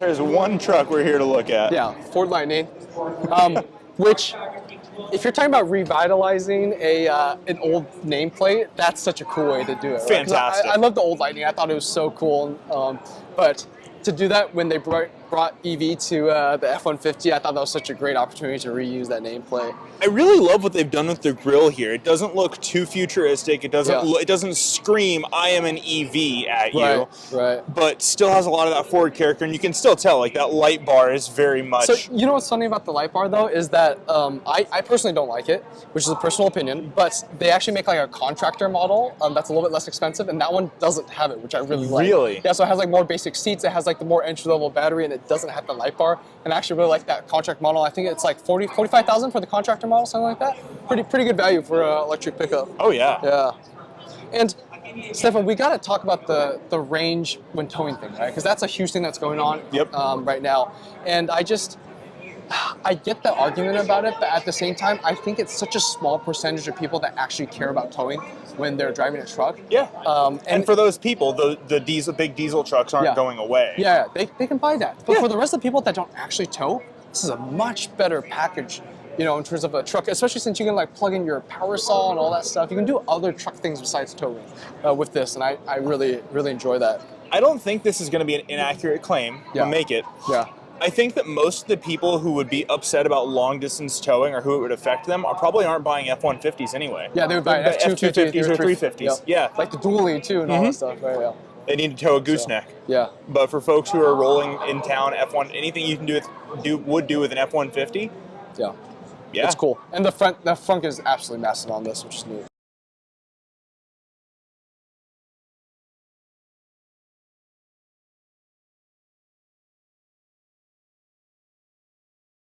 There's one truck we're here to look at. Yeah, Ford Lightning, which, if you're talking about revitalizing an old nameplate, that's such a cool way to do it. Right? Fantastic. I love the old Lightning. I thought it was so cool. But to do that when they brought EV to the F-150, I thought that was such a great opportunity to reuse that nameplate. I really love what they've done with the grille here. It doesn't look too futuristic. It doesn't. It doesn't scream "I am an EV" at you. Right. But still has a lot of that Ford character, and you can still tell like that light bar is very much. So you know what's funny about the light bar though is that I personally don't like it, which is a personal opinion. But they actually make like a contractor model that's a little bit less expensive, and that one doesn't have it, which I really like. Really? Yeah. So it has like more basic seats. It has like the more entry level battery, and it doesn't have the light bar. And I actually really like that contract model. I think it's like 45,000 for the contractor model, something like that. Pretty good value for an electric pickup. Oh yeah. Yeah. And Steffan, we got to talk about the range when towing thing, right? Because that's a huge thing that's going on right now. And I get the argument about it, but at the same time, I think it's such a small percentage of people that actually care about towing when they're driving a truck. Yeah. And for those people, the big diesel trucks aren't going away. Yeah, they can buy that. But for the rest of the people that don't actually tow, this is a much better package, you know, in terms of a truck, especially since you can like plug in your power saw and all that stuff. You can do other truck things besides towing with this, and I really enjoy that. I don't think this is going to be an inaccurate claim. Yeah. We'll make it. Yeah. I think that most of the people who would be upset about long-distance towing or who it would affect them probably aren't buying F-150s anyway. Yeah, they would buy F-250s or 350s. Yep. Yeah. Like the dually too and all that stuff. Right, yeah. They need to tow a gooseneck. Yeah. But for folks who are rolling in town, anything you can would do with an F-150. Yeah. Yeah. It's cool. And the front is absolutely massive on this, which is neat.